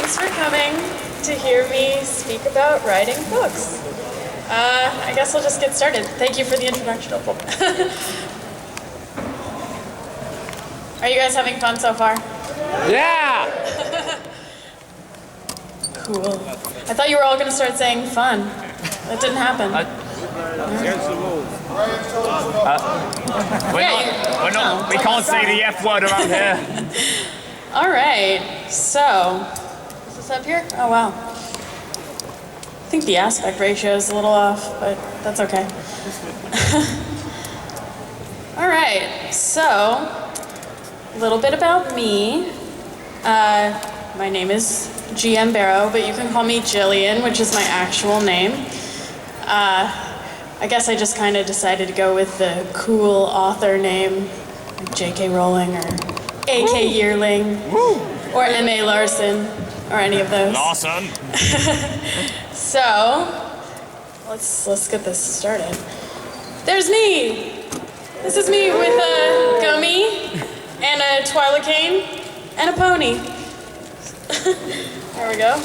Thanks for coming to hear me speak about writing books. I guess we'll just get started. Thank you for the introduction. Are you guys having fun so far? Yeah! Cool. I thought you were all going to start saying fun. That didn't happen. We can't say the F word around here. All right, so, is this up here? Oh, wow. I think the aspect ratio is a little off, but that's okay. All right, so, a little bit about me. My name is GM Berrow, but you can call me Jillian, which is my actual name. I guess I just kind of decided to go with the cool author name, like J.K. Rowling or A.K. Yearling or M.A. Larson or any of those. Larson. So, let's get this started. There's me. This is me with a gummy and a Twilicane and a pony. There we go.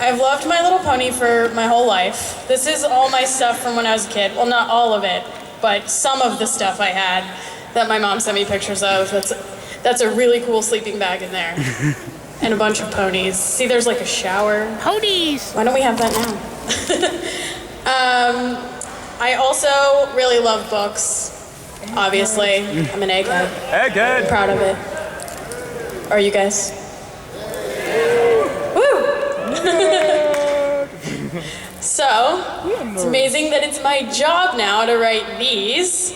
I've loved My Little Pony for my whole life. This is all my stuff from when I was a kid. Well, not all of it, but some of the stuff I had that my mom sent me pictures of. That's a really cool sleeping bag in there. And a bunch of ponies. See, there's like a shower. Ponies! Why don't we have that now? I also really love books, obviously. I'm an egghead. Egghead! I'm proud of it. Are you guys? Woo! So, it's amazing that it's my job now to write these.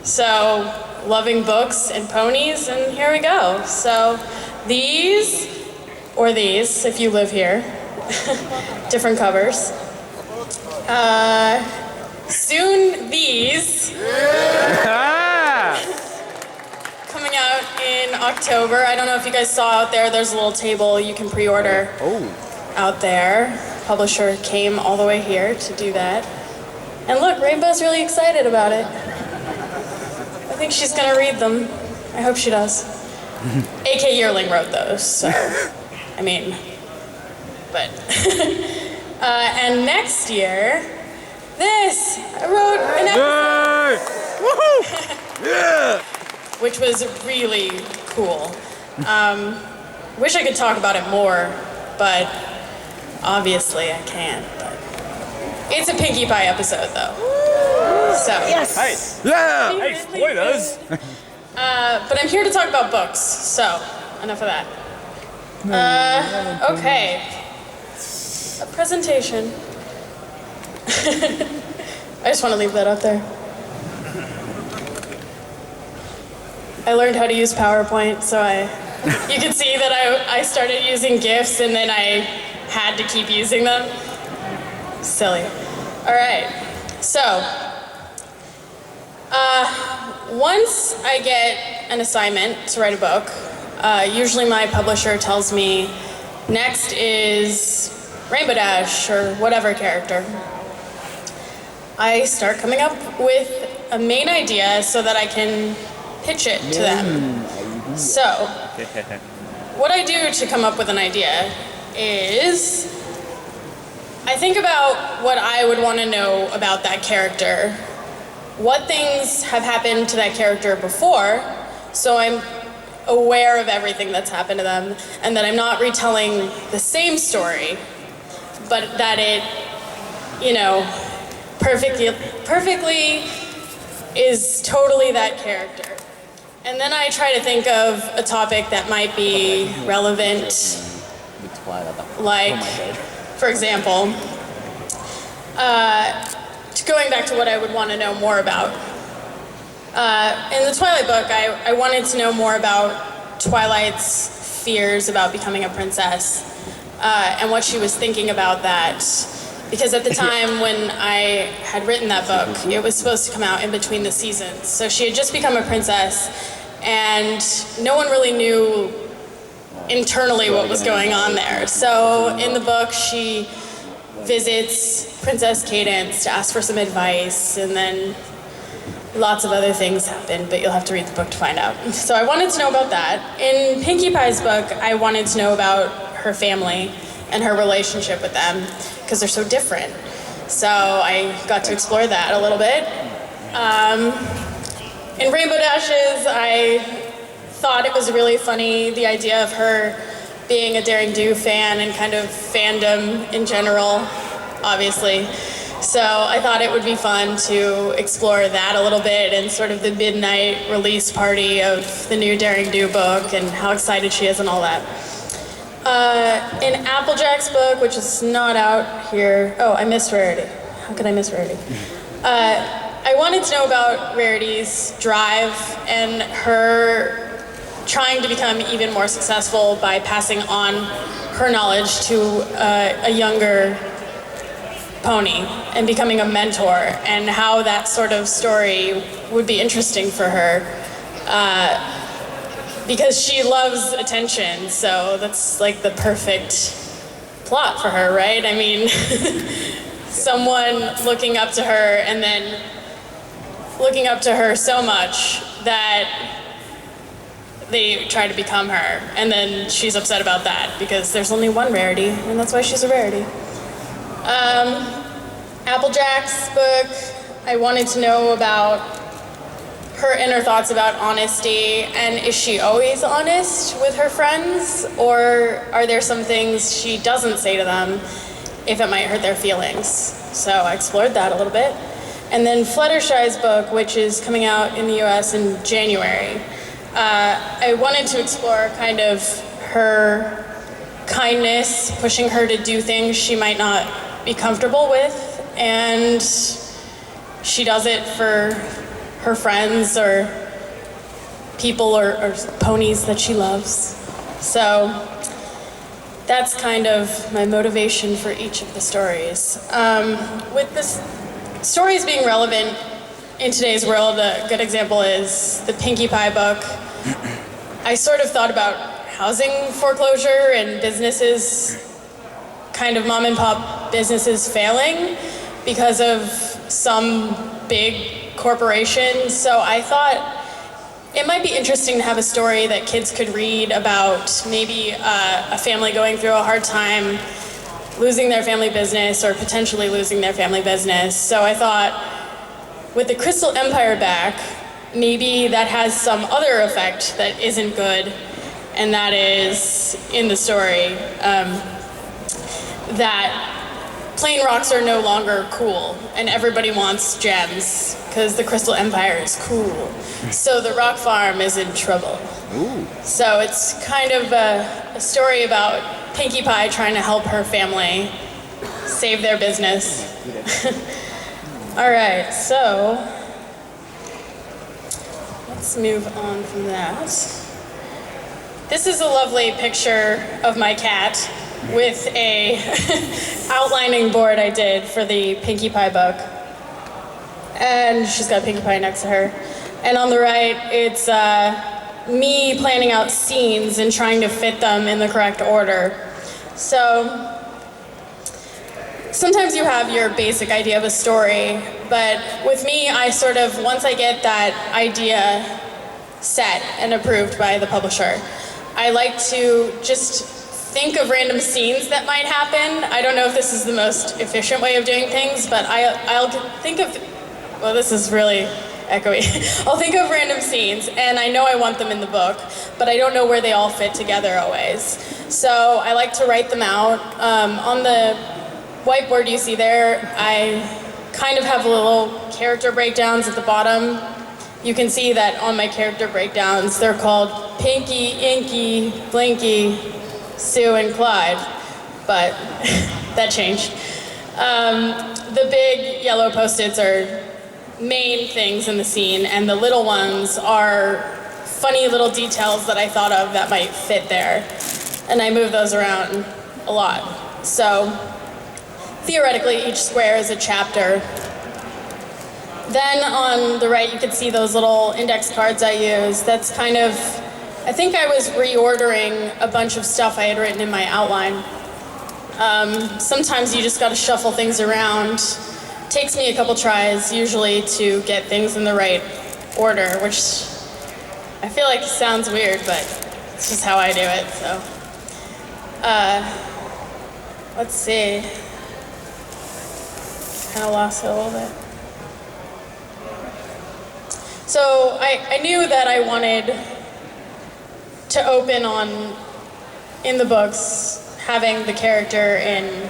So, loving books and ponies, and here we go. So, these, or these, if you live here, different covers. Soon these. Coming out in October. I don't know if you guys saw out there, there's a little table you can pre-order out there. Publisher came all the way here to do that. And look, Rainbow's really excited about it. I think she's gonna read them. I hope she does. A.K. Yearling wrote those, so, I mean, but. And next year, this, I wrote an episode. Woohoo! Yeah! Which was really cool. Wish I could talk about it more, but obviously I can't. But it's a Pinkie Pie episode, though. So. Yes! Hey! Yeah! Hey, spoilers! But I'm here to talk about books, so enough of that. Okay. A presentation. I just want to leave that up there. I learned how to use PowerPoint, so you can see that I started using GIFs and then I had to keep using them. Silly. All right, so once I get an assignment to write a book, usually my publisher tells me next is Rainbow Dash or whatever character. I start coming up with a main idea so that I can pitch it to them. So, what I do to come up with an idea is I think about what I would want to know about that character, what things have happened to that character before, so I'm aware of everything that's happened to them, and that I'm not retelling the same story, but that it, you know, perfectly is totally that character. And then I try to think of a topic that might be relevant, like, for example, going back to what I would want to know more about. In the Twilight book, I wanted to know more about Twilight's fears about becoming a princess, and what she was thinking about that. Because at the time when I had written that book, it was supposed to come out in between the seasons. So she had just become a princess, and no one really knew internally what was going on there. So in the book, she visits Princess Cadence to ask for some advice, and then lots of other things happen, but you'll have to read the book to find out. So I wanted to know about that. In Pinkie Pie's book, I wanted to know about her family and her relationship with them, because they're so different. So I got to explore that a little bit. In Rainbow Dashes, I thought it was really funny, the idea of her being a Daring Do fan and kind of fandom in general, obviously. So I thought it would be fun to explore that a little bit and sort of the midnight release party of the new Daring Do book and how excited she is and all that. In Applejack's book, which is not out here, oh, I missed Rarity. How could I miss Rarity? I wanted to know about Rarity's drive and her trying to become even more successful by passing on her knowledge to a younger pony and becoming a mentor, and how that sort of story would be interesting for her because she loves attention, so that's like the perfect plot for her, right? I mean, someone looking up to her and then looking up to her so much that they try to become her, and then she's upset about that because there's only one Rarity, and that's why she's a Rarity. Applejack's book, I wanted to know about her inner thoughts about honesty, and is she always honest with her friends, or are there some things she doesn't say to them if it might hurt their feelings? So I explored that a little bit. And then Fluttershy's book, which is coming out in the US in January, I wanted to explore kind of her kindness, pushing her to do things she might not be comfortable with, and she does it for her friends or people or ponies that she loves. So that's kind of my motivation for each of the stories. With this stories being relevant in today's world, a good example is the Pinkie Pie book. I sort of thought about housing foreclosure and businesses, kind of mom and pop businesses failing because of some big corporation. So I thought it might be interesting to have a story that kids could read about maybe a family going through a hard time, losing their family business or potentially losing their family business. So I thought with the Crystal Empire back, maybe that has some other effect that isn't good, and that is in the story that plain rocks are no longer cool and everybody wants gems because the Crystal Empire is cool. So the rock farm is in trouble. Ooh. So it's kind of a story about Pinkie Pie trying to help her family save their business. All right, so let's move on from that. This is a lovely picture of my cat with a outlining board I did for the Pinkie Pie book. And she's got Pinkie Pie next to her. And on the right, it's me planning out scenes and trying to fit them in the correct order. So sometimes you have your basic idea of a story, but with me, I sort of, once I get that idea set and approved by the publisher, I like to just think of random scenes that might happen. I don't know if this is the most efficient way of doing things, but I'll think of, well, this is really echoey. I'll think of random scenes, and I know I want them in the book, but I don't know where they all fit together always. So I like to write them out. On the whiteboard you see there, I kind of have little character breakdowns at the bottom. You can see that on my character breakdowns, they're called Pinky, Inky, Blinky, Sue, and Clyde, but that changed. The big yellow Post-its are main things in the scene, and the little ones are funny little details that I thought of that might fit there, and I move those around a lot. So theoretically, each square is a chapter. Then on the right, you can see those little index cards I use. That's kind of, I think I was reordering a bunch of stuff I had written in my outline. Sometimes you just gotta shuffle things around takes me a couple tries usually to get things in the right order, which I feel like sounds weird, but it's just how I do it, so. Let's see. Kind of lost it a little bit. So I knew that I wanted to open on, in the books, having the character in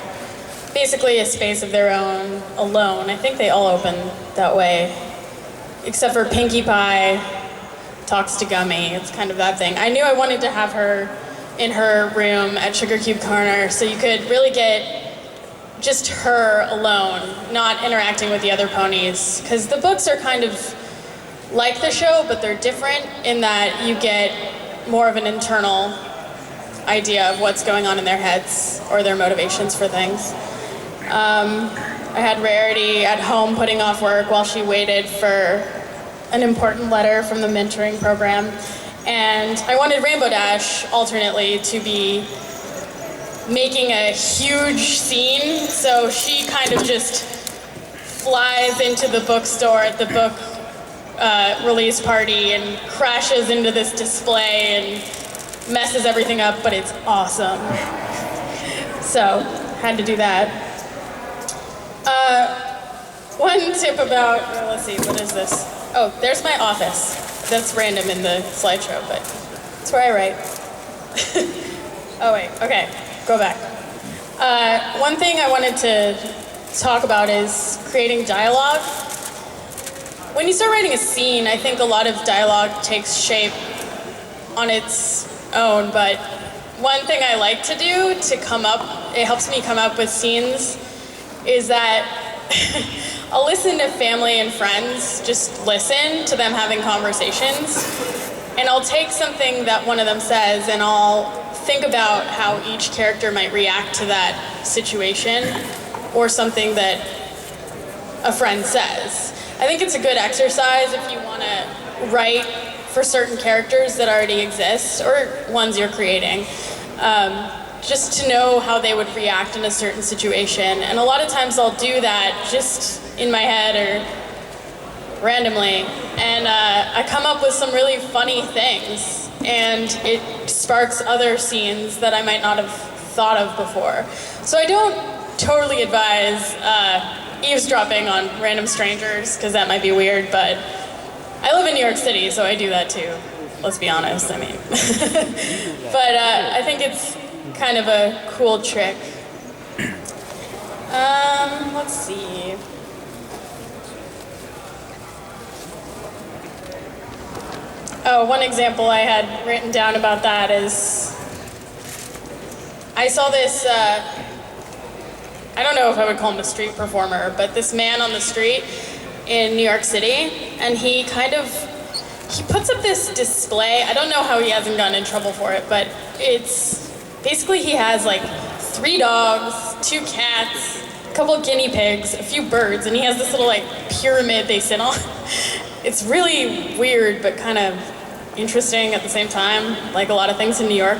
basically a space of their own, alone. I think they all open that way, except for Pinkie Pie talks to Gummy. It's kind of that thing. I knew I wanted to have her in her room at Sugar Cube Corner, so you could really get just her alone, not interacting with the other ponies, because the books are kind of like the show, but they're different in that you get more of an internal idea of what's going on in their heads or their motivations for things. I had Rarity at home putting off work while she waited for an important letter from the mentoring program, and I wanted Rainbow Dash alternately to be making a huge scene, so she kind of just flies into the bookstore at the book release party and crashes into this display and messes everything up, but it's awesome. So, had to do that. One tip about, well, let's see, what is this? Oh, there's my office. That's random in the slideshow, but it's where I write. Oh wait, okay, go back. One thing I wanted to talk about is creating dialogue. When you start writing a scene, I think a lot of dialogue takes shape on its own, but one thing I like to do to come up, it helps me come up with scenes, is that I'll listen to family and friends, just listen to them having conversations, and I'll take something that one of them says and I'll think about how each character might react to that situation or something that a friend says. I think it's a good exercise if you want to write for certain characters that already exist or ones you're creating. Just to know how they would react in a certain situation. And a lot of times I'll do that just in my head or randomly. And I come up with some really funny things. And it sparks other scenes that I might not have thought of before. So I don't totally advise eavesdropping on random strangers, because that might be weird, but I live in New York City, so I do that too. Let's be honest, I mean. But I think it's kind of a cool trick. Let's see. Oh, one example I had written down about that is I saw this, I don't know if I would call him a street performer, but this man on the street in New York City, and he puts up this display. I don't know how he hasn't gotten in trouble for it, but it's basically he has like 3 dogs, 2 cats, a couple of guinea pigs, a few birds, and he has this little like pyramid they sit on. It's really weird, but kind of interesting at the same time, like a lot of things in New York.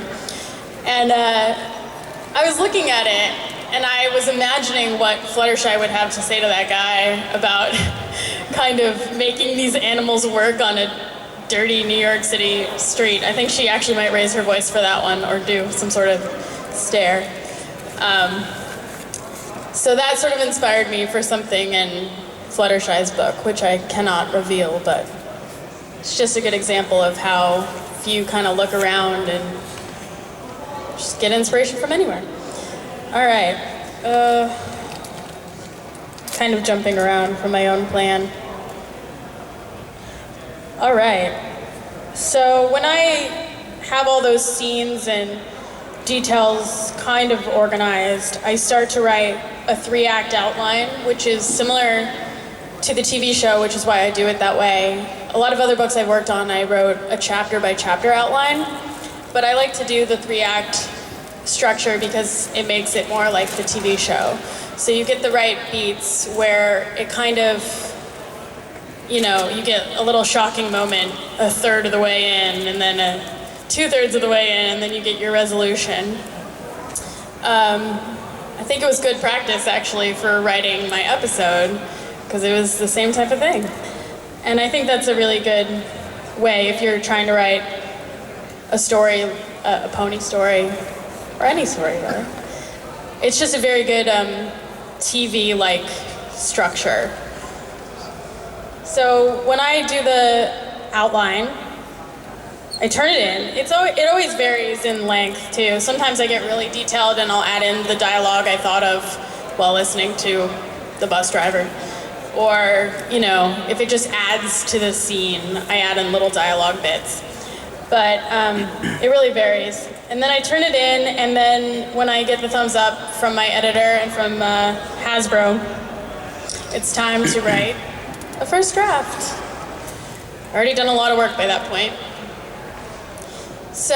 And I was looking at it, and I was imagining what Fluttershy would have to say to that guy about kind of making these animals work on a dirty New York City street. I think she actually might raise her voice for that one or do some sort of stare. So that sort of inspired me for something in Fluttershy's book, which I cannot reveal, but it's just a good example of how if you kind of look around and just get inspiration from anywhere. All right, kind of jumping around from my own plan. All right, so when I have all those scenes and details kind of organized, I start to write a 3-act outline, which is similar to the TV show, which is why I do it that way. A lot of other books I've worked on, I wrote a chapter by chapter outline, but I like to do the 3-act structure because it makes it more like the TV show. So you get the right beats where it kind of, you know, you get a little shocking moment a third of the way in, and then a 2/3 of the way in, and then you get your resolution. I think it was good practice, actually, for writing my episode, because it was the same type of thing. And I think that's a really good way if you're trying to write a story, a pony story, or any story, really. It's just a very good TV-like structure. So when I do the outline, I turn it in. It always varies in length, too. Sometimes I get really detailed and I'll add in the dialogue I thought of while listening to the bus driver. Or, you know, if it just adds to the scene, I add in little dialogue bits. But it really varies. And then I turn it in, and then when I get the thumbs up from my editor and from Hasbro, it's time to write a first draft. I've already done a lot of work by that point. So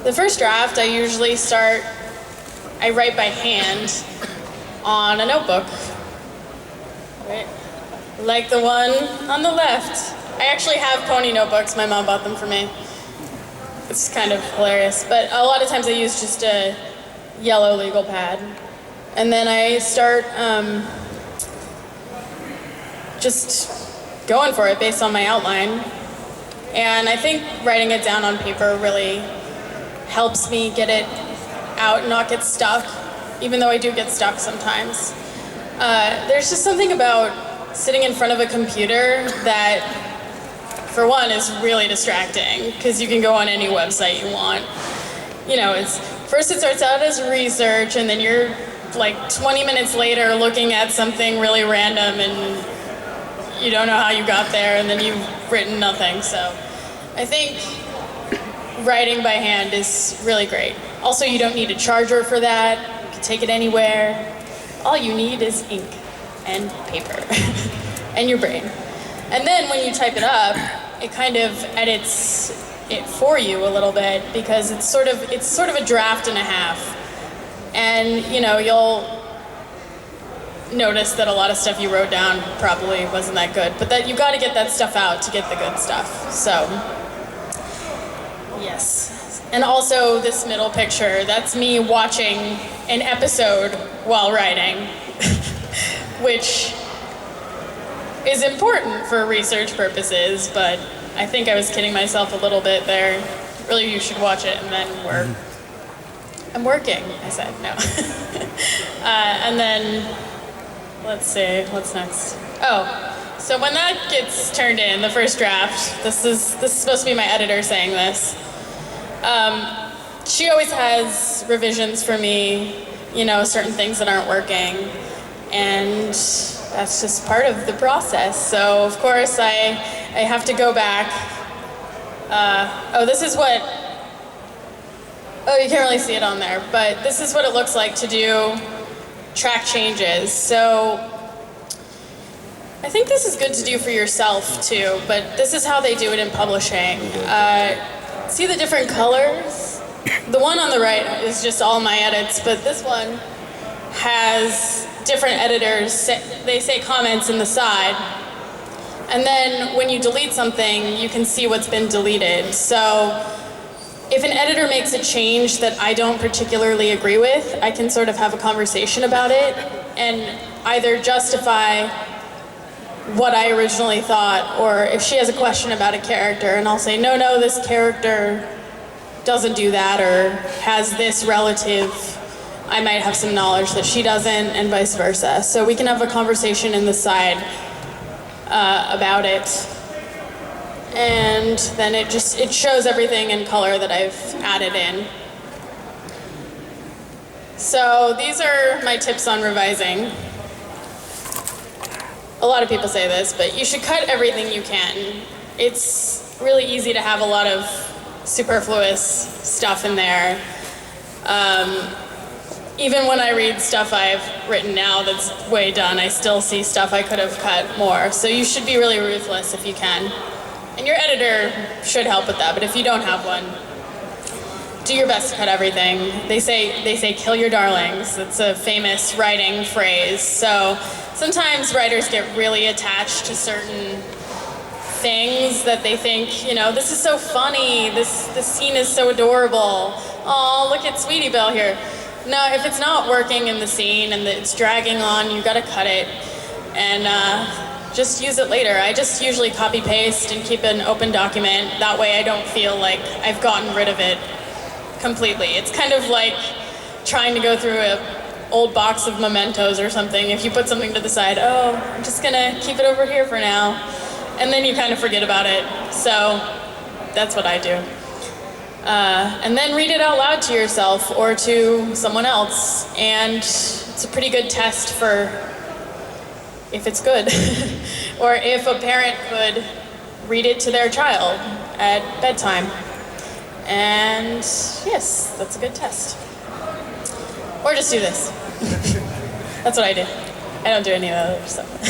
the first draft, I usually I write by hand on a notebook. Right? Like the one on the left. I actually have pony notebooks. My mom bought them for me. It's kind of hilarious. But a lot of times I use just a yellow legal pad. And then I start just going for it based on my outline. And I think writing it down on paper really helps me get it out and not get stuck, even though I do get stuck sometimes. There's just something about sitting in front of a computer that, for one, is really distracting, because you can go on any website you want. You know, first it starts out as research, and then you're like 20 minutes later looking at something really random, and you don't know how you got there, and then you've written nothing. So I think writing by hand is really great. Also, you don't need a charger for that. You can take it anywhere. All you need is ink and paper and your brain. And then when you type it up, it kind of edits it for you a little bit, because it's sort of a draft and a half. And you know, you'll notice that a lot of stuff you wrote down probably wasn't that good, but that you got to get that stuff out to get the good stuff. So yes. And also this middle picture, that's me watching an episode while writing, which is important for research purposes, but I think I was kidding myself a little bit there. Really, you should watch it and then work. I'm working, I said, no. And then, let's see, what's next? Oh, so when that gets turned in, the first draft, this is supposed to be my editor saying this. She always has revisions for me, you know, certain things that aren't working, and that's just part of the process. So of course I have to go back. This is what, you can't really see it on there, but this is what it looks like to do track changes. So I think this is good to do for yourself too, but this is how they do it in publishing. See the different colors? The one on the right is just all my edits, but this one has different editors. They say comments in the side. And then when you delete something, you can see what's been deleted. So if an editor makes a change that I don't particularly agree with, I can sort of have a conversation about it and either justify what I originally thought, or if she has a question about a character, and I'll say, no, this character doesn't do that, or has this relative, I might have some knowledge that she doesn't, and vice versa. So we can have a conversation in the side about it. And then it shows everything in color that I've added in. So these are my tips on revising. A lot of people say this, but you should cut everything you can. It's really easy to have a lot of superfluous stuff in there. Even when I read stuff I've written now that's way done, I still see stuff I could have cut more. So you should be really ruthless if you can. And your editor should help with that, but if you don't have one, do your best to cut everything. They say kill your darlings. It's a famous writing phrase. So sometimes writers get really attached to certain things that they think, you know, this is so funny, this scene is so adorable. Oh, look at Sweetie Belle here. No, if it's not working in the scene and it's dragging on, you gotta cut it and just use it later. I just usually copy paste and keep an open document. That way I don't feel like I've gotten rid of it completely. It's kind of like trying to go through an old box of mementos or something. If you put something to the side, oh, I'm just gonna keep it over here for now, and then you kind of forget about it. So that's what I do. And then read it out loud to yourself or to someone else, and it's a pretty good test for if it's good, or if a parent could read it to their child at bedtime. And yes, that's a good test. Or just do this. That's what I do. I don't do any of the other stuff.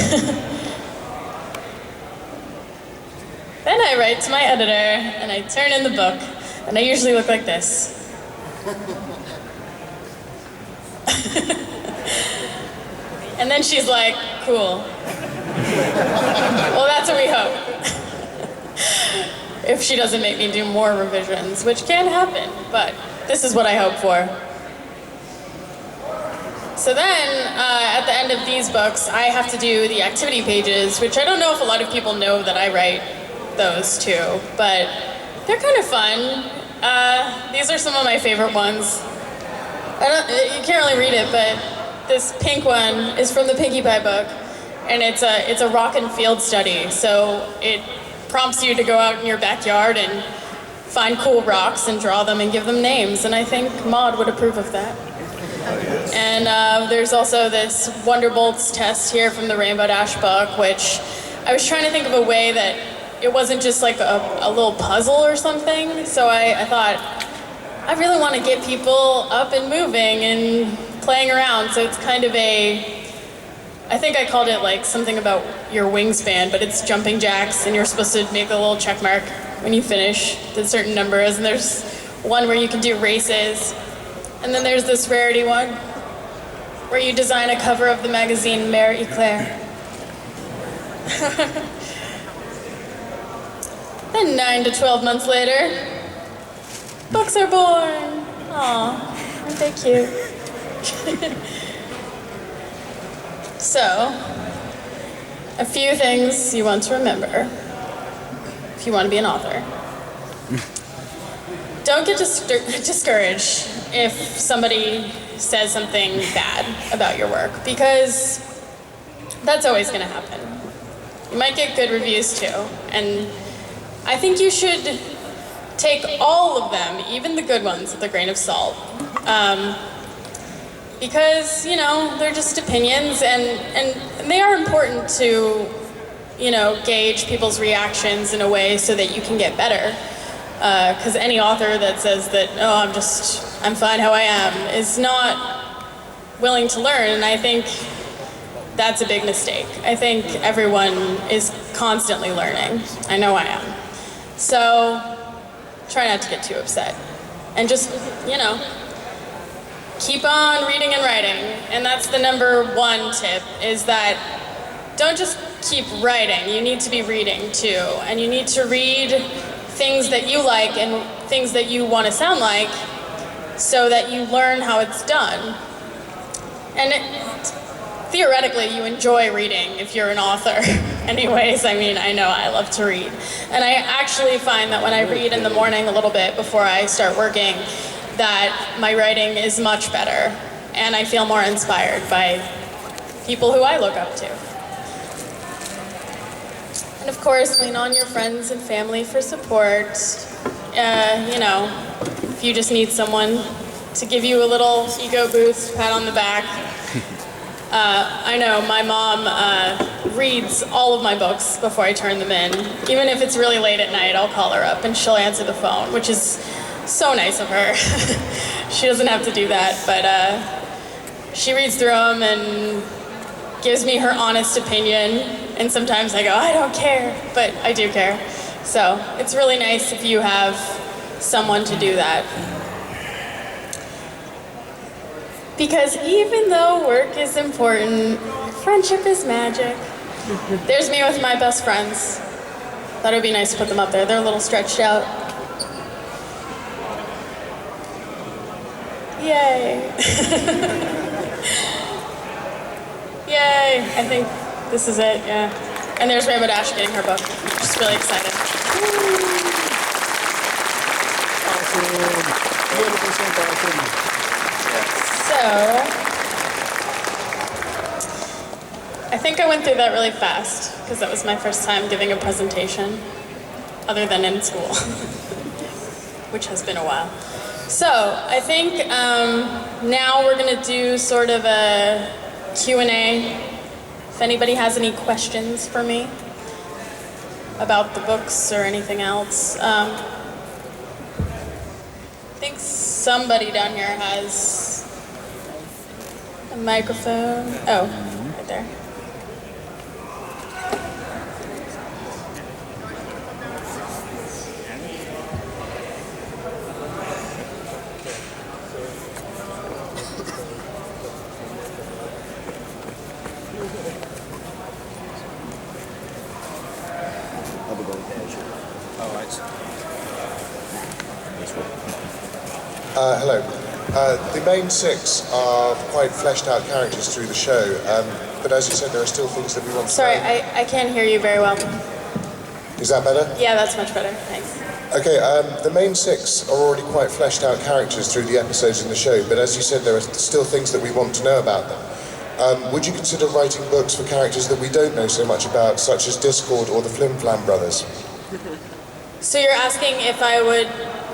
Then I write to my editor, and I turn in the book, and I usually look like this. And then she's like, cool. Well, that's what we hope. If she doesn't make me do more revisions, which can happen, but this is what I hope for. So then, at the end of these books, I have to do the activity pages, which I don't know if a lot of people know that I write those too, but they're kind of fun. These are some of my favorite ones. You can't really read it, but this pink one is from the Pinkie Pie book, and it's a rock and field study. So it prompts you to go out in your backyard and find cool rocks and draw them and give them names, and I think Maud would approve of that. And there's also this Wonderbolts test here from the Rainbow Dash book, which I was trying to think of a way that it wasn't just like a little puzzle or something. So I thought, I really want to get people up and moving and playing around. So it's kind of I think I called it like something about your wingspan, but it's jumping jacks, and you're supposed to make a little check mark when you finish the certain numbers. And there's one where you can do races. And then there's this rarity one, where you design a cover of the magazine Mare Eclair. Then 9 to 12 months later, books are born. Aw, aren't they cute? So, a few things you want to remember if you want to be an author. Don't get discouraged if somebody says something bad about your work, because that's always going to happen. You might get good reviews too, and I think you should take all of them, even the good ones, with a grain of salt. Because, you know, they're just opinions, and they are important to, you know, gauge people's reactions in a way so that you can get better. Because any author that says that, oh, I'm fine how I am, is not willing to learn, and I think that's a big mistake. I think everyone is constantly learning. I know I am. So try not to get too upset. And just, you know, keep on reading and writing. And that's the #1 tip, is that don't just keep writing. You need to be reading too. And you need to read things that you like and things that you want to sound like, so that you learn how it's done. And theoretically, you enjoy reading if you're an author. Anyways, I mean, I know I love to read. And I actually find that when I read in the morning a little bit before I start working, that my writing is much better, and I feel more inspired by people who I look up to. And of course, lean on your friends and family for support. You know, if you just need someone to give you a little ego boost, pat on the back. I know my mom reads all of my books before I turn them in. Even if it's really late at night, I'll call her up and she'll answer the phone, which is so nice of her. She doesn't have to do that, but she reads through them and gives me her honest opinion. And sometimes I go, I don't care, but I do care. So it's really nice if you have someone to do that. Because even though work is important, friendship is magic. There's me with my best friends. Thought it would be nice to put them up there. They're a little stretched out. Yay. Yay. I think this is it, yeah. And there's Rainbow Dash getting her book. Just really excited. So, I think I went through that really fast because that was my first time giving a presentation other than in school, which has been a while. So, I think now we're going to do sort of a Q&A. If anybody has any questions for me about the books or anything else. I think somebody down here has a microphone. Oh, right there. Hello. The main six are quite fleshed out characters through the show, but as you said, there are still things that we want to Sorry, know. I can't hear you very well. Is that better? Yeah, that's much better. Thanks. Okay, the main six are already quite fleshed out characters through the episodes in the show, but as you said, there are still things that we want to know about them. Would you consider writing books for characters that we don't know so much about, such as Discord or the Flim Flam brothers? So you're asking if I would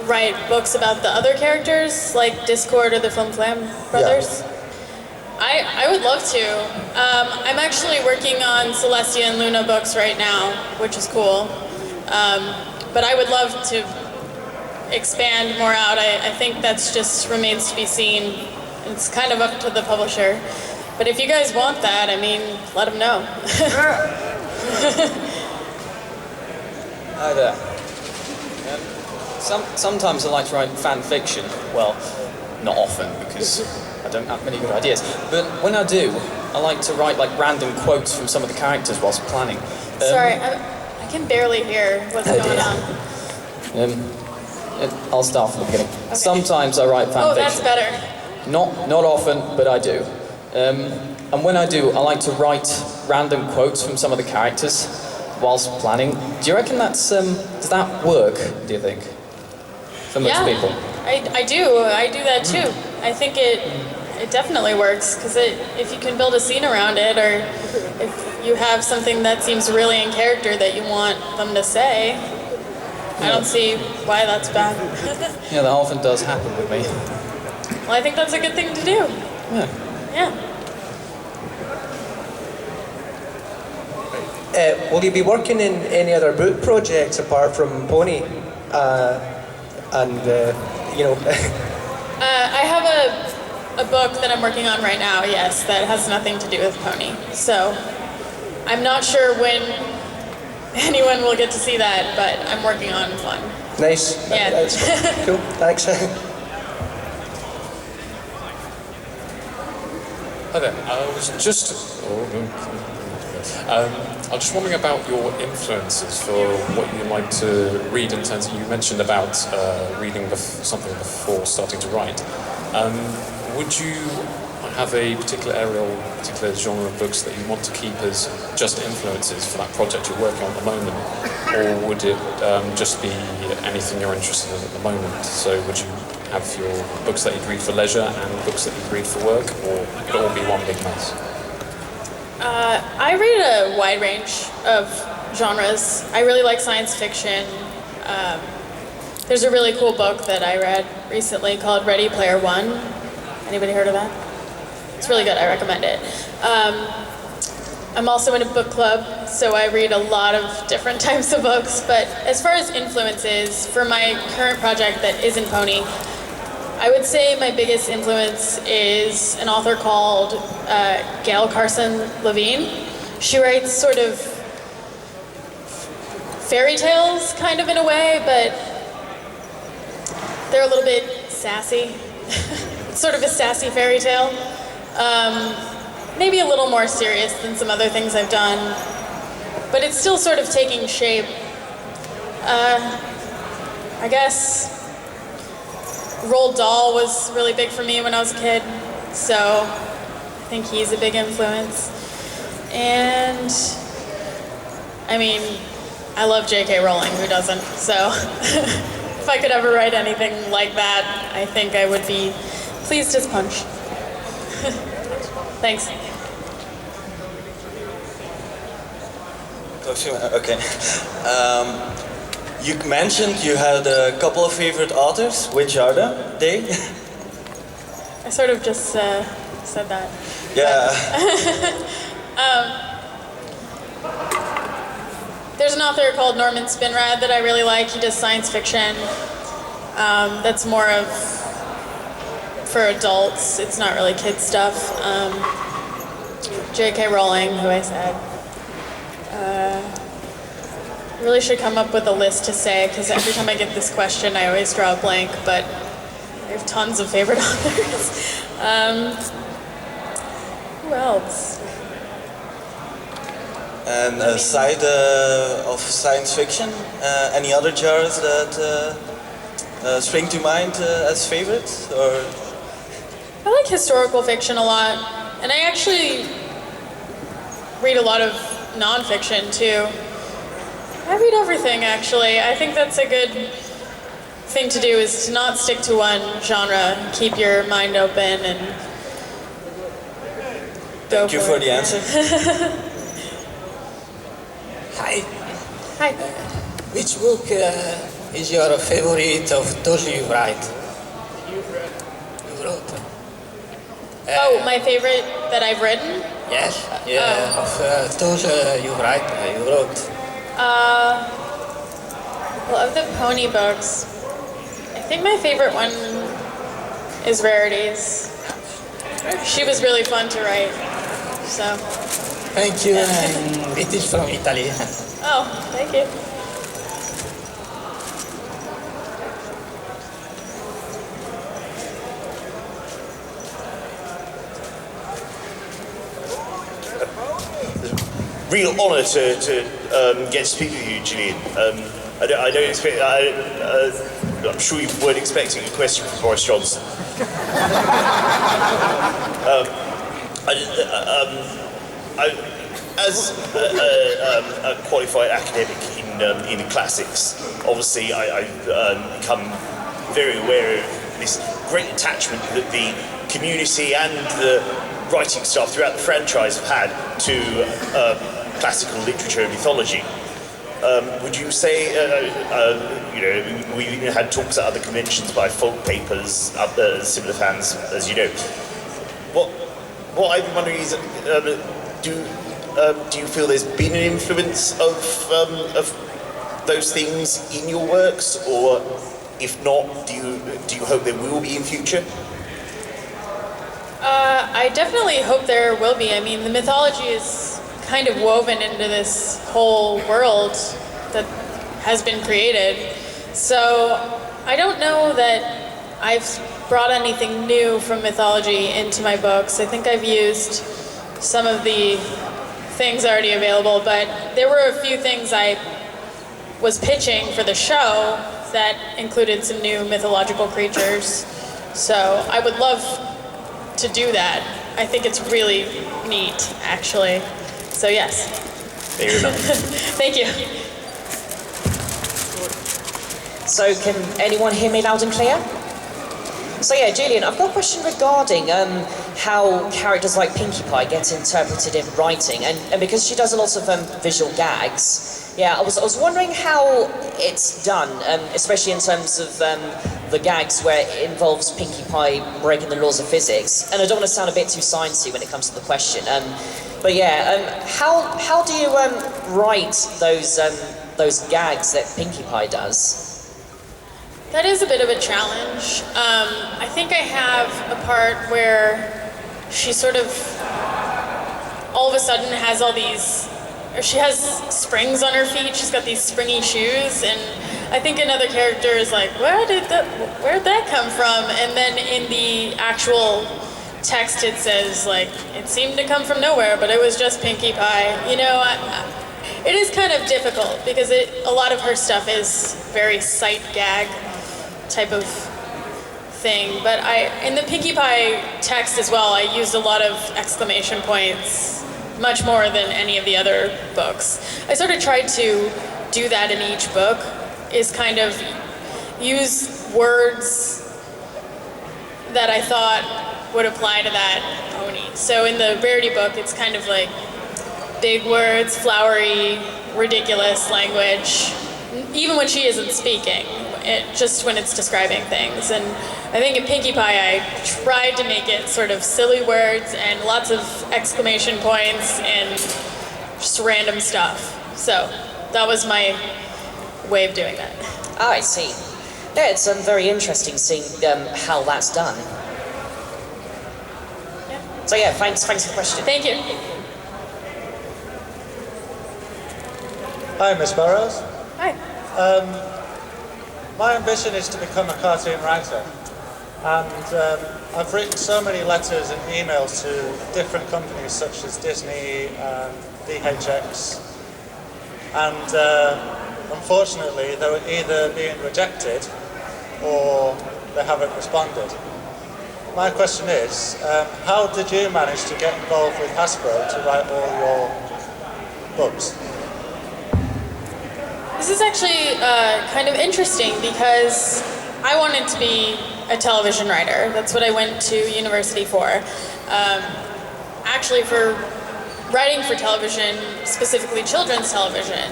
write books about the other characters, like Discord or the Flim Flam brothers? Yeah. I would love to. I'm actually working on Celestia and Luna books right now, which is cool. But I would love to expand more out. I think that's just remains to be seen. It's kind of up to the publisher. But if you guys want that, I mean, let them know. Hi there. Sometimes I like to write fan fiction. Well, not often because I don't have many good ideas. But when I do, I like to write like random quotes from some of the characters whilst planning. Sorry, I can barely hear what's going on. I'll start from the beginning. Okay. Sometimes I write fan fiction. Oh, that's better. Not often, but I do. And when I do, I like to write random quotes from some of the characters whilst planning. Do you reckon that's does that work? Do you think? For most people. I do that too. I think it definitely works because if you can build a scene around it, or if you have something that seems really in character that you want them to say, I don't see why that's bad. Yeah, that often does happen with me. Well, I think that's a good thing to do. Yeah. Will you be working in any other book projects apart from Pony? I have a book that I'm working on right now, yes, that has nothing to do with Pony. So I'm not sure when anyone will get to see that, but I'm working on one. Nice. Yeah. That's cool. Thanks. Hi there. I was just wondering about your influences for what you like to read in terms of, you mentioned about reading something before starting to write. Would you have a particular area or particular genre of books that you want to keep as just influences for that project you're working on at the moment? Or would it just be anything you're interested in at the moment? So would you have your books that you'd read for leisure and books that you'd read for work, or would it all be one big mess? I read a wide range of genres. I really like science fiction. There's a really cool book that I read recently called Ready Player One. Anybody heard of that? It's really good, I recommend it. I'm also in a book club, so I read a lot of different types of books, but as far as influences, for my current project that isn't Pony, I would say my biggest influence is an author called Gail Carson Levine. She writes sort of fairy tales, kind of in a way, but they're a little bit sassy. It's sort of a sassy fairy tale. Maybe a little more serious than some other things I've done, but it's still sort of taking shape. I guess Roald Dahl was really big for me when I was a kid, so I think he's a big influence. And I mean, I love J.K. Rowling, who doesn't? So if I could ever write anything like that, I think I would be pleased as punch. Thanks. Okay. You mentioned you had a couple of favorite authors. Which are they? I sort of just said that. Yeah. There's an author called Norman Spinrad that I really like. He does science fiction. That's more of for adults. It's not really kid stuff. J.K. Rowling, who I said. I really should come up with a list to say, because every time I get this question, I always draw a blank, but I have tons of favorite authors. Who else? And aside of science fiction, any other genres that spring to mind as favorites? Or? I like historical fiction a lot, and I actually read a lot of nonfiction too. I read everything, actually. I think that's a good thing to do, is to not stick to one genre. Keep your mind open and go Thank you for the answer. Hi. Hi. Which book is your favorite of those you write? You wrote? Oh, my favorite that I've written? Yes. Yeah. Of those you write, you wrote. Well, of the pony books, I think my favorite one is Rarities. She was really fun to write, so. Thank you. It is from Italy. Oh, thank you. Real honour to get to speak with you, Gillian. I don't expect. I'm sure you weren't expecting a question from Boris Johnson. As a qualified academic in classics, obviously I've become very aware of this great attachment that the community and the writing staff throughout the franchise have had to classical literature and mythology. Would you say, we had talks at other conventions by folk papers, similar fans, as you know. What I'm wondering is, do you feel there's been an influence of those things in your works, or if not, do you hope there will be in future? I definitely hope there will be. I mean, the mythology is kind of woven into this whole world that has been created. So I don't know that I've brought anything new from mythology into my books. I think I've used some of the things already available, but there were a few things I was pitching for the show that included some new mythological creatures. So I would love to do that. I think it's really neat, actually. So yes. Thank you very much. Thank you. So can anyone hear me loud and clear? So yeah, Julian, I've got a question regarding how characters like Pinkie Pie get interpreted in writing, and because she does a lot of visual gags, yeah, I was wondering how it's done, especially in terms of the gags where it involves Pinkie Pie breaking the laws of physics. And I don't want to sound a bit too sciencey when it comes to the question, but yeah, how do you write those gags that Pinkie Pie does? That is a bit of a challenge. I think I have a part where she sort of all of a sudden has all these, or she has springs on her feet. She's got these springy shoes, and I think another character is like, where'd that come from? And then in the actual text it says, like, it seemed to come from nowhere, but it was just Pinkie Pie. You know, it is kind of difficult because a lot of her stuff is very sight gag type of thing, but in the Pinkie Pie text as well, I used a lot of exclamation points, much more than any of the other books. I sort of tried to do that in each book, is kind of use words that I thought would apply to that pony. So in the Rarity book, it's kind of like big words, flowery, ridiculous language, even when she isn't speaking, just when it's describing things. And I think in Pinkie Pie, I tried to make it sort of silly words and lots of exclamation points and just random stuff. So that was my way of doing that. Oh, I see. Yeah, it's very interesting seeing how that's done. Yeah. So yeah, thanks for the question. Thank you. Hi, Miss Burrows. Hi. My ambition is to become a cartoon writer, and I've written so many letters and emails to different companies such as Disney and VHX, and unfortunately they were either being rejected or they haven't responded. My question is, how did you manage to get involved with Hasbro to write all your books? This is actually kind of interesting because I wanted to be a television writer. That's what I went to university for. Actually for writing for television, specifically children's television.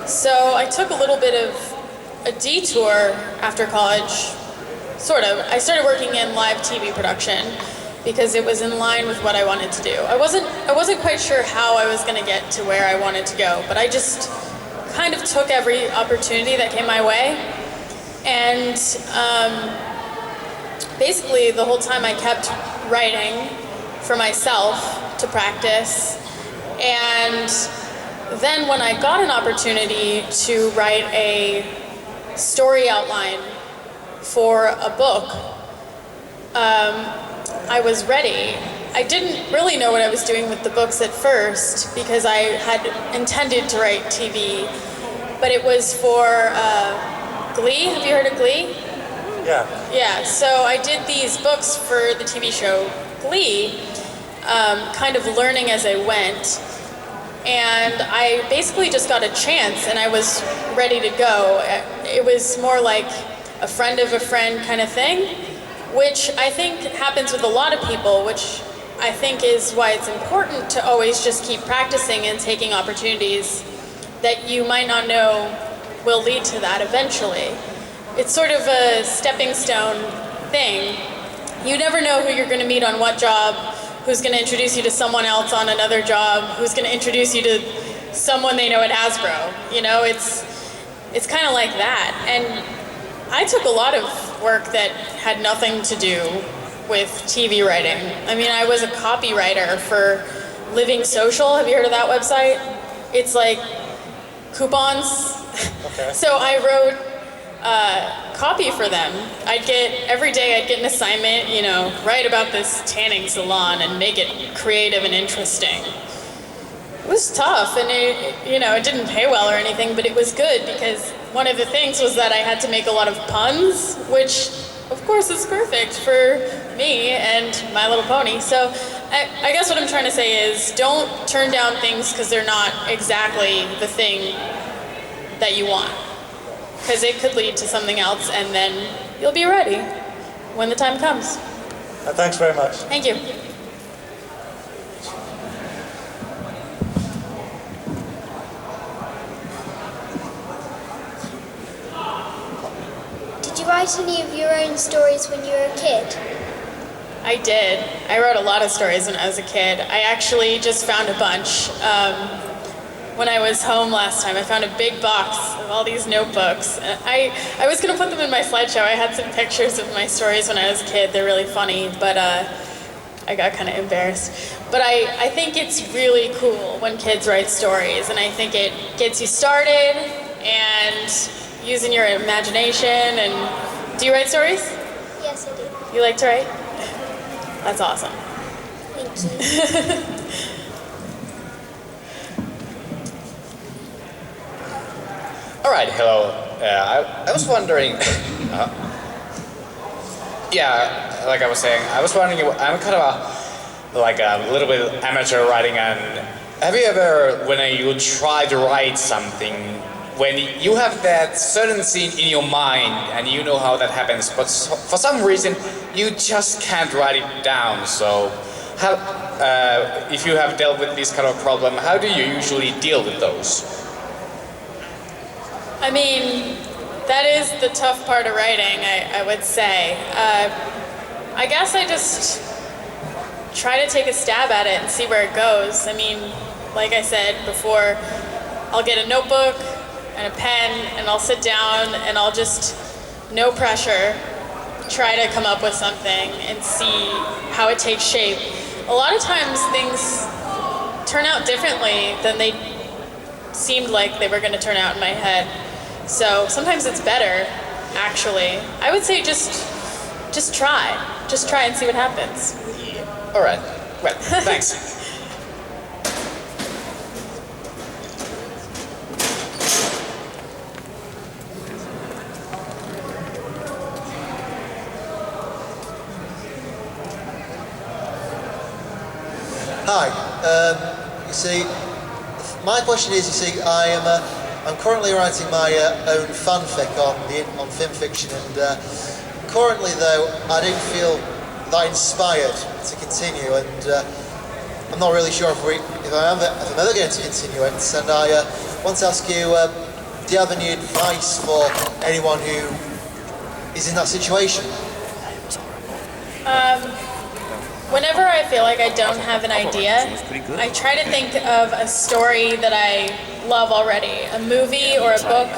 So I took a little bit of a detour after college, sort of. I started working in live TV production because it was in line with what I wanted to do. I wasn't quite sure how I was going to get to where I wanted to go, but I just kind of took every opportunity that came my way. And basically the whole time I kept writing for myself to practice. And then when I got an opportunity to write a story outline for a book, I was ready. I didn't really know what I was doing with the books at first because I had intended to write TV, but it was for Glee. Have you heard of Glee? Yeah. Yeah, so I did these books for the TV show Glee, kind of learning as I went, and I basically just got a chance and I was ready to go. It was more like a friend of a friend kind of thing, which I think happens with a lot of people, which I think is why it's important to always just keep practicing and taking opportunities that you might not know will lead to that eventually. It's sort of a stepping stone thing. You never know who you're going to meet on what job, who's going to introduce you to someone else on another job, who's going to introduce you to someone they know at Hasbro. You know, it's kind of like that. And I took a lot of work that had nothing to do with TV writing. I mean, I was a copywriter for Living Social. Have you heard of that website? It's like coupons. Okay. So I wrote copy for them. Every day I'd get an assignment, you know, write about this tanning salon and make it creative and interesting. It was tough, and it didn't pay well or anything, but it was good because one of the things was that I had to make a lot of puns, which of course is perfect for me and My Little Pony. So I guess what I'm trying to say is don't turn down things because they're not exactly the thing that you want, because it could lead to something else and then you'll be ready when the time comes. Thanks very much. Thank you. Did you write any of your own stories when you were a kid? I did. I wrote a lot of stories when I was a kid. I actually just found a bunch. When I was home last time, I found a big box of all these notebooks. And I was going to put them in my slideshow. I had some pictures of my stories when I was a kid. They're really funny, but I got kind of embarrassed. But I think it's really cool when kids write stories, and I think it gets you started and using your imagination. And do you write stories? Yes, I do. You like to write? That's awesome. Thank you. All right, hello. I was wondering, Yeah, like I was saying, I was wondering, I'm kind of a little bit amateur writing, and have you ever, when you try to write something, when you have that certain scene in your mind and you know how that happens, but for some reason you just can't write it down, so how, if you have dealt with this kind of problem, how do you usually deal with those? I mean, that is the tough part of writing, I would say. I guess I just try to take a stab at it and see where it goes. I mean, like I said before, I'll get a notebook and a pen and I'll sit down and I'll just, no pressure, try to come up with something and see how it takes shape. A lot of times things turn out differently than they seemed like they were going to turn out in my head. So sometimes it's better, actually. I would say just try. Just try and see what happens. All right. Well, thanks. Hi. You see, my question is, you see, I'm currently writing my own fanfic on film fiction, and currently, though, I don't feel that inspired to continue, and I'm not really sure if I'm ever going to continue it. And I want to ask you, do you have any advice for anyone who is in that situation? Whenever I feel like I don't have an idea, I try to think of a story that I love already, a movie or a book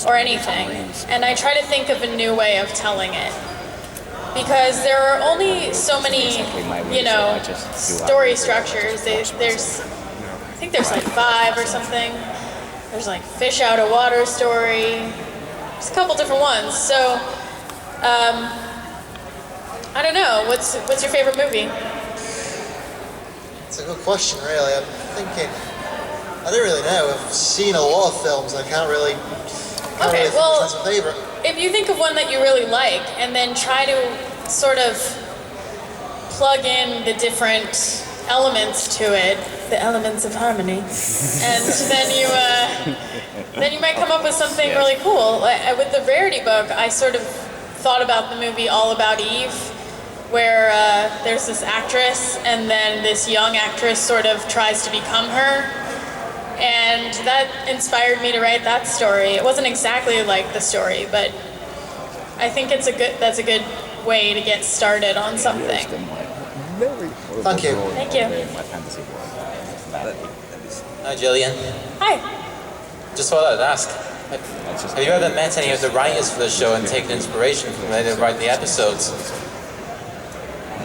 or anything, and I try to think of a new way of telling it. Because there are only so many, story structures. There's, I think there's like 5 or something. There's like fish out of water story. There's a couple different ones. So, I don't know. What's your favorite movie? It's a good question, really. I'm thinking. I don't really know. I've seen a lot of films. I can't really. Okay, well, which one's my favorite. If you think of one that you really like, and then try to sort of plug in the different elements to it, the elements of harmony, and then you might come up with something really cool. With the Rarity book, I sort of thought about the movie All About Eve, where there's this actress, and then this young actress sort of tries to become her, and that inspired me to write that story. It wasn't exactly like the story, but I think that's a good way to get started on something. Thank you. Thank you. Hi, Jillian. Hi. Just thought I'd ask, have you ever met any of the writers for the show and taken inspiration from them to write the episodes?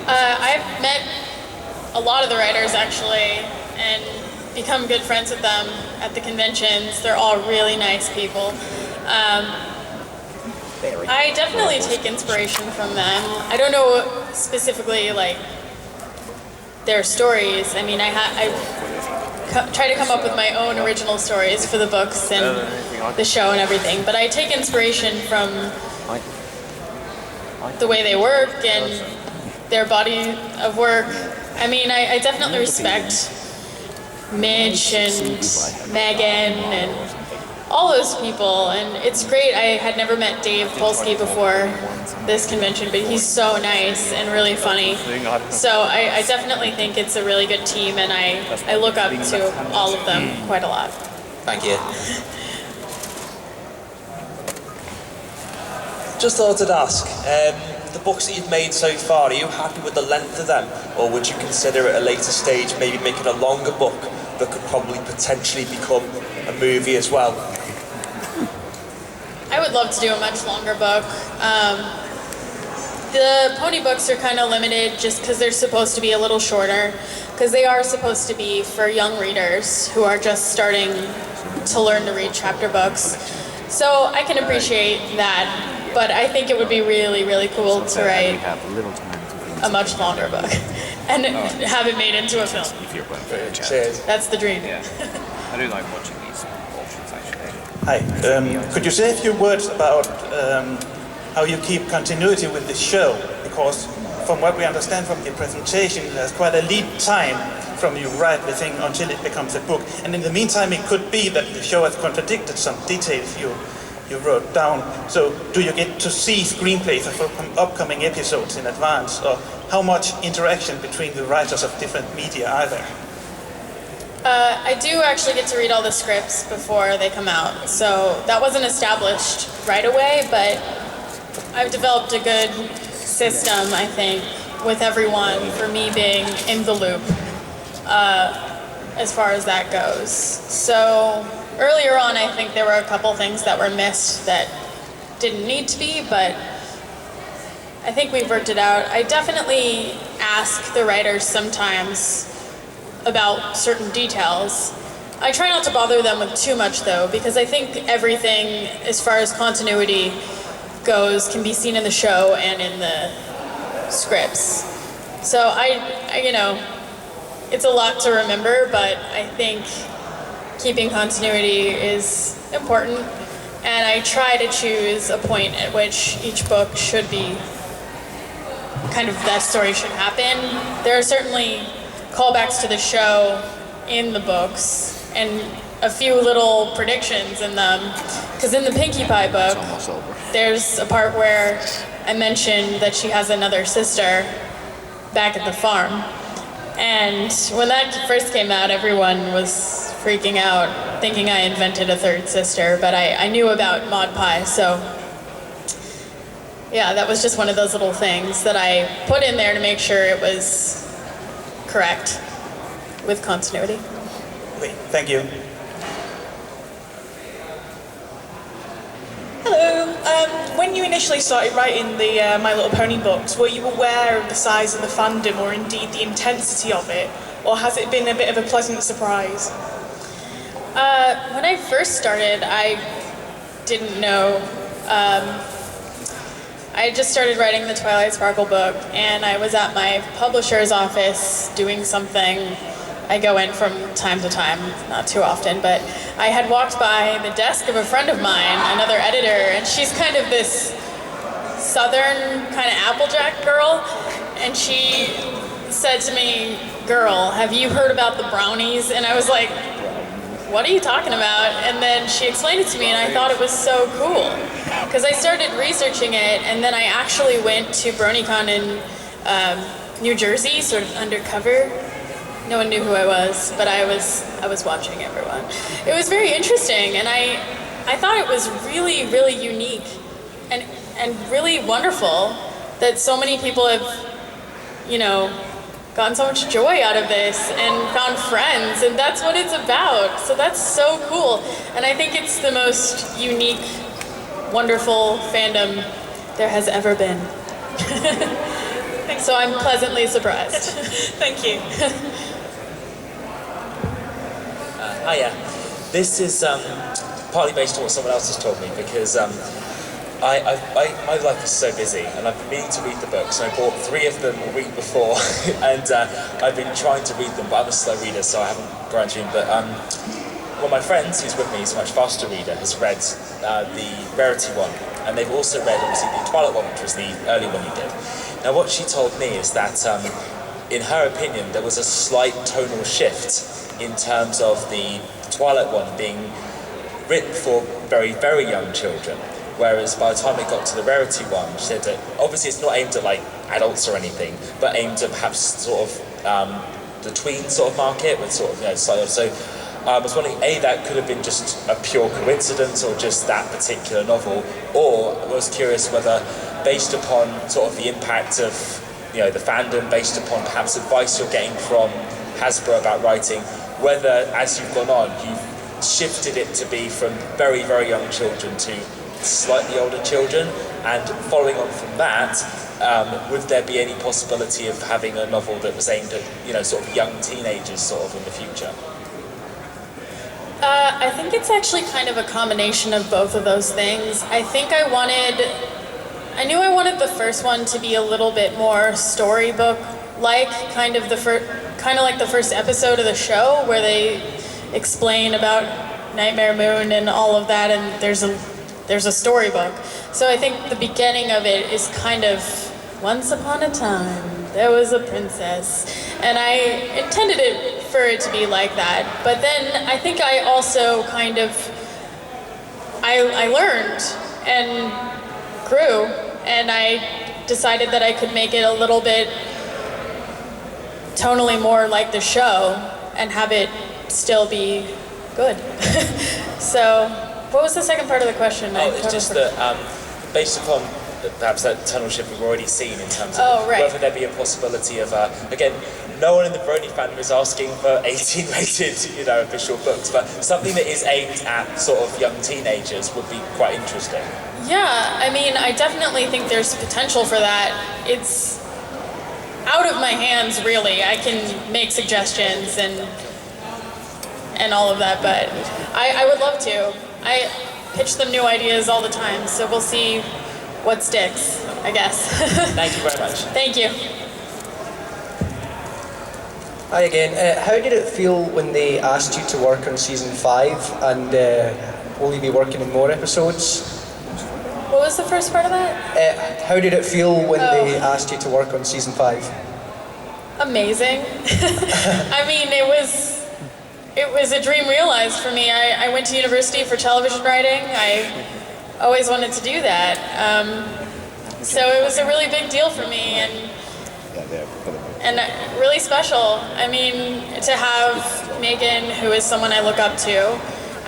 I've met a lot of the writers, actually, and become good friends with them at the conventions. They're all really nice people. I definitely take inspiration from them. I don't know specifically, like, their stories. I mean, I try to come up with my own original stories for the books and the show and everything, but I take inspiration from the way they work and their body of work. I mean, I definitely respect Mitch and Megan and all those people, and it's great. I had never met Dave Polsky before this convention, but he's so nice and really funny. So I definitely think it's a really good team, and I look up to all of them quite a lot. Thank you. Just thought I'd ask, the books that you've made so far, are you happy with the length of them? Or would you consider at a later stage maybe making a longer book that could probably potentially become a movie as well? I would love to do a much longer book. The pony books are kind of limited just because they're supposed to be a little shorter, because they are supposed to be for young readers who are just starting to learn to read chapter books. So I can appreciate that, but I think it would be really, really cool to write a much longer book and have it made into a film. That's the dream. I do like watching these auctions, actually. Hi, could you say a few words about how you keep continuity with the show, because from what we understand from the presentation, there's quite a lead time from you write the thing until it becomes a book. And in the meantime, it could be that the show has contradicted some details you wrote down. So do you get to see screenplays for upcoming episodes in advance? Or how much interaction between the writers of different media are there? I do actually get to read all the scripts before they come out. So that wasn't established right away, but I've developed a good system, I think, with everyone for me being in the loop as far as that goes. So earlier on, I think there were a couple things that were missed that didn't need to be, but I think we've worked it out. I definitely ask the writers sometimes about certain details. I try not to bother them with too much though, because I think everything as far as continuity goes can be seen in the show and in the scripts. So I you know, it's a lot to remember, but I think keeping continuity is important, and I try to choose a point at which each book should be kind of that story should happen. There are certainly callbacks to the show in the books and a few little predictions in them, because in the Pinkie Pie book there's a part where I mentioned that she has another sister back at the farm, and when that first came out everyone was freaking out thinking I invented a third sister, but I knew about Maud Pie, so yeah, that was just one of those little things that I put in there to make sure it was correct with continuity. Okay, thank you. Hello. When you initially started writing the My Little Pony books, were you aware of the size of the fandom or indeed the intensity of it, or has it been a bit of a pleasant surprise? When I first started, I didn't know. I just started writing the Twilight Sparkle book, and I was at my publisher's office doing something. I go in from time to time, not too often, but I had walked by the desk of a friend of mine, another editor, and she's kind of this southern kind of Applejack girl, and she said to me, "Girl, have you heard about the brownies?" And I was like, "What are you talking about?" And then she explained it to me, and I thought it was so cool. Because I started researching it, and then I actually went to BronyCon in New Jersey, sort of undercover. No one knew who I was, but I was watching everyone. It was very interesting, and I thought it was really, really unique and really wonderful that so many people have, you know, gotten so much joy out of this and found friends, and that's what it's about. So that's so cool, and I think it's the most unique, wonderful fandom there has ever been. So I'm pleasantly surprised. Thank you. Hiya. This is partly based on what someone else has told me, because my life is so busy, and I've been meaning to read the books, and I bought 3 of them a week before, and I've been trying to read them, but I'm a slow reader, so I haven't got to them. But one of my friends who's with me, who's a much faster reader, has read the Rarity one, and they've also read, obviously, the Twilight one, which was the early one you did. Now, what she told me is that, in her opinion, there was a slight tonal shift in terms of the Twilight one being written for very, very young children, whereas by the time it got to the Rarity one, she said that obviously it's not aimed at like adults or anything, but aimed at perhaps sort of the tween sort of market with sort of, you know, so I was wondering, A, that could have been just a pure coincidence or just that particular novel, or I was curious whether, based upon sort of the impact of, you know, the fandom, based upon perhaps advice you're getting from Hasbro about writing, whether as you've gone on, you've shifted it to be from very, very young children to slightly older children, and following on from that, would there be any possibility of having a novel that was aimed at, you know, sort of young teenagers sort of in the future? I think it's actually kind of a combination of both of those things. I think I knew I wanted the first one to be a little bit more storybook-like, kind of like the first episode of the show, where they explain about Nightmare Moon and all of that, and there's a there's a storybook. So I think the beginning of it is kind of, once upon a time, there was a princess. And I intended it for it to be like that. But then I think I also kind of, I learned and grew, and I decided that I could make it a little bit tonally more like the show and have it still be good. So, what was the second part of the question? It's just that based upon perhaps that tunnel shift we've already seen in terms of whether there be a possibility of, again, no one in the Brony fandom is asking for 18-rated, official books, but something that is aimed at sort of young teenagers would be quite interesting. Yeah, I mean, I definitely think there's potential for that. It's out of my hands, really. I can make suggestions and all of that, but I would love to. I pitch them new ideas all the time, so we'll see what sticks, I guess. Thank you very much. Thank you. Hi again. How did it feel when they asked you to work on season 5, and will you be working in more episodes? What was the first part of that? How did it feel when they asked you to work on season 5? Amazing. I mean, it was a dream realized for me. I went to university for television writing. I always wanted to do that. So it was a really big deal for me, and really special. I mean, to have Megan, who is someone I look up to,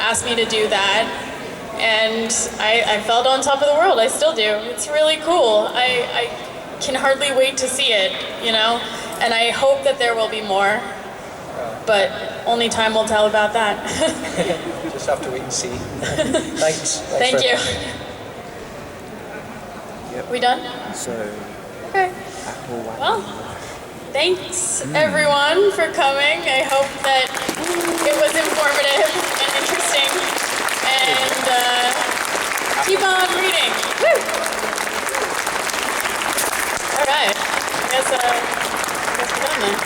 ask me to do that, and I felt on top of the world. I still do. It's really cool. I can hardly wait to see it, and I hope that there will be more, but only time will tell about that. Just have to wait and see. Thanks. Thank you. Yep. We done? So, Okay. Well, thanks everyone for coming. I hope that it was informative and interesting. And keep on reading. Woo! All right. I guess we're done then.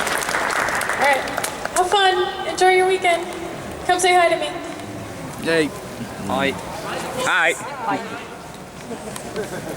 All right. Have fun. Enjoy your weekend. Come say hi to me. Yay. Hi. Hi. Bye.